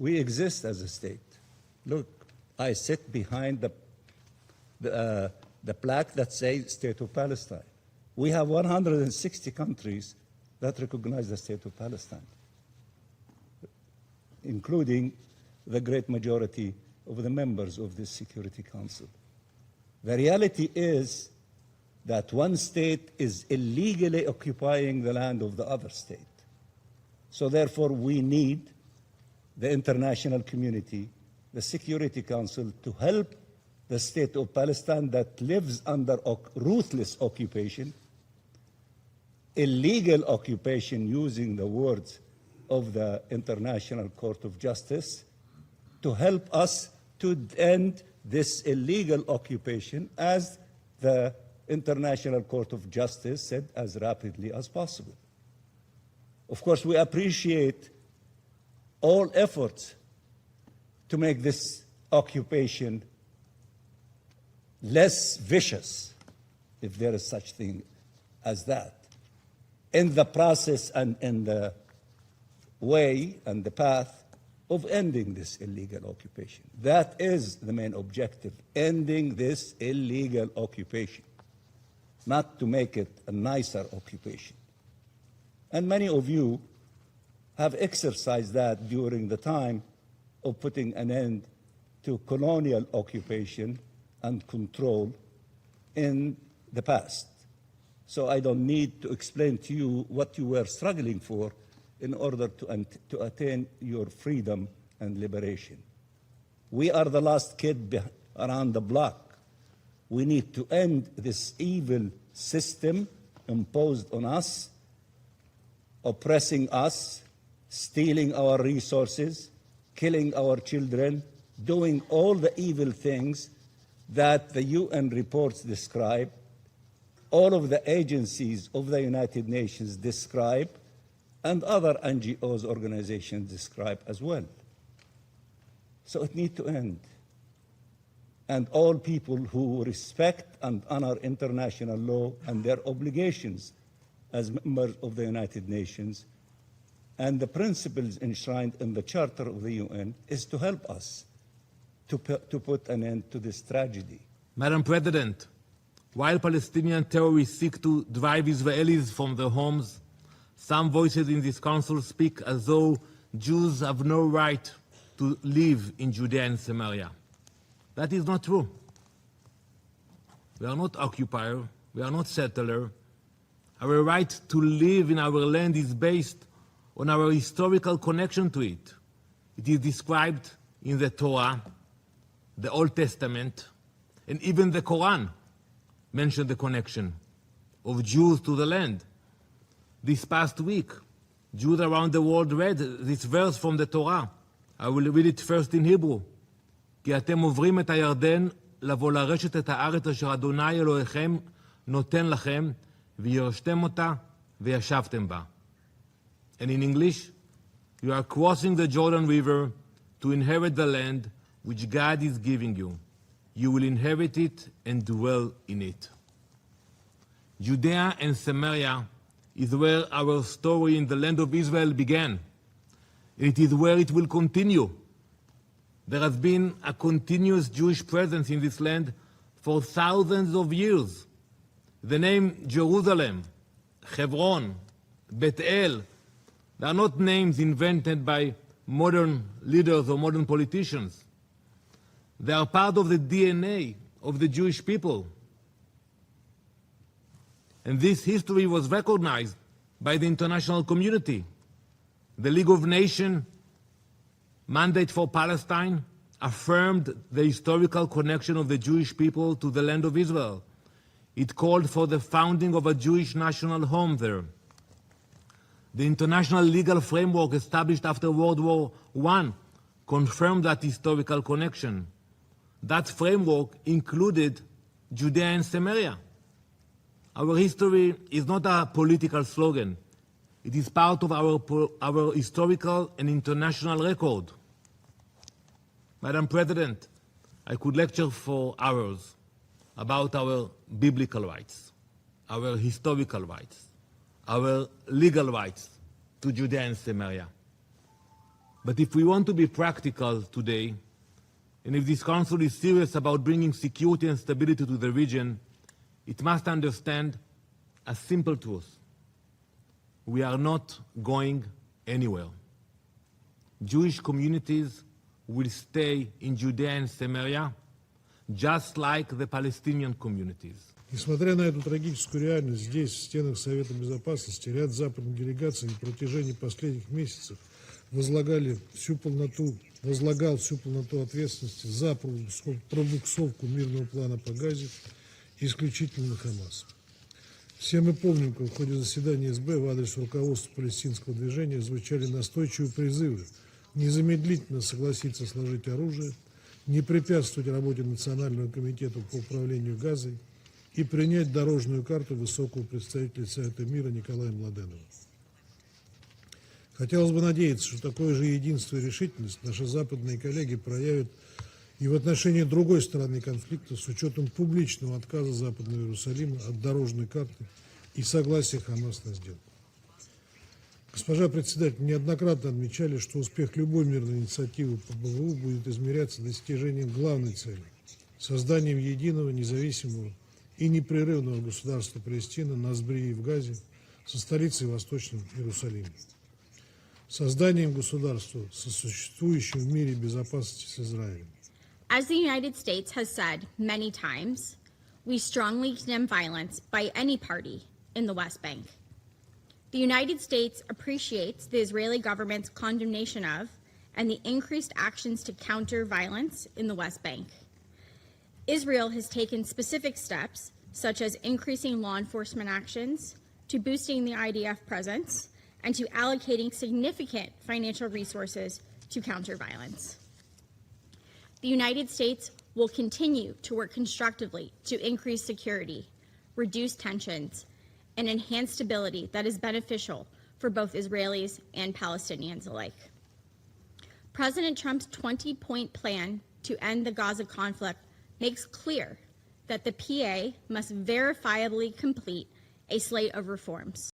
We exist as a state. Look, I sit behind the plaque that says State of Palestine. We have 160 countries that recognize the State of Palestine, including the great majority of the members of the Security Council. The reality is that one state is illegally occupying the land of the other state. So therefore, we need the international community, the Security Council, to help the State of Palestine that lives under ruthless occupation, illegal occupation, using the words of the International Court of Justice, to help us to end this illegal occupation, as the International Court of Justice said, as rapidly as possible. Of course, we appreciate all efforts to make this occupation less vicious, if there is such thing as that, in the process and in the way and the path of ending this illegal occupation. That is the main objective, ending this illegal occupation, not to make it a nicer occupation. And many of you have exercised that during the time of putting an end to colonial occupation and control in the past. So I don't need to explain to you what you were struggling for in order to attain your freedom and liberation. We are the last kid around the block. We need to end this evil system imposed on us, oppressing us, stealing our resources, killing our children, doing all the evil things that the UN reports describe, all of the agencies of the United Nations describe, and other NGOs, organizations describe as well. So it needs to end. And all people who respect and honor international law and their obligations as members of the United Nations and the principles enshrined in the Charter of the UN is to help us to put an end to this tragedy. Madam President, while Palestinian terrorists seek to drive Israelis from their homes, some voices in this council speak as though Jews have no right to live in Judea and Samaria. That is not true. We are not occupier, we are not settler. Our right to live in our land is based on our historical connection to it. It is described in the Torah, the Old Testament, and even the Quran mention the connection of Jews to the land. This past week, Jews around the world read this verse from the Torah. I will read it first in Hebrew. כי אתם עוברים את הירדן לבוא לרשת את הארץ אשר אדוני אלוהיכם נותן לכם וירשתם אותה וישבתם בה. And in English, you are crossing the Jordan River to inherit the land which God is giving you. You will inherit it and dwell in it. Judea and Samaria is where our story in the land of Israel began. It is where it will continue. There has been a continuous Jewish presence in this land for thousands of years. The name Jerusalem, Hebron, Bethel, they are not names invented by modern leaders or modern politicians. They are part of the DNA of the Jewish people. And this history was recognized by the international community. The League of Nations mandate for Palestine affirmed the historical connection of the Jewish people to the land of Israel. It called for the founding of a Jewish national home there. The international legal framework established after World War I confirmed that historical connection. That framework included Judea and Samaria. Our history is not a political slogan. It is part of our historical and international record. Madam President, I could lecture for hours about our biblical rights, our historical rights, our legal rights to Judea and Samaria. But if we want to be practical today, and if this Council is serious about bringing security and stability to the region, it must understand a simple truth. We are not going anywhere. Jewish communities will stay in Judea and Samaria, just like the Palestinian communities. Несмотря на эту трагическую реальность, здесь, в стенах Совета Безопасности, ряд западных делегаций на протяжении последних месяцев возлагал всю полноту ответственности за пробуксовку мирного плана по Газе исключительно на Хамас. Все мы помним, как в ходе заседания СБ в адрес руководства палестинского движения звучали настойчивые призывы незамедлительно согласиться сложить оружие, не препятствовать работе Национального комитета по управлению Газой и принять дорожную карту высокого представителя Совета мира Николая Младенова. Хотелось бы надеяться, что такое же единство и решительность наши западные коллеги проявят и в отношении другой стороны конфликта с учетом публичного отказа Западного Иерусалима от дорожной карты и согласия Хамас на сделку. Госпожа председатель, неоднократно отмечали, что успех любой мирной инициативы по БВУ будет измеряться достижением главной цели – созданием единого, независимого и непрерывного государства Палестины на Сбрии и в Газе со столицей в Восточном Иерусалиме. Созданием государства, сосуществующим в мире безопасности с Израилем. As the United States has said many times, we strongly condemn violence by any party in the West Bank. The United States appreciates the Israeli government's condemnation of and the increased actions to counter violence in the West Bank. Israel has taken specific steps, such as increasing law enforcement actions, to boosting the IDF presence, and to allocating significant financial resources to counter violence. The United States will continue to work constructively to increase security, reduce tensions, and enhance stability that is beneficial for both Israelis and Palestinians alike. President Trump's 20-point plan to end the Gaza conflict makes clear that the PA must verifiably complete a slate of reforms.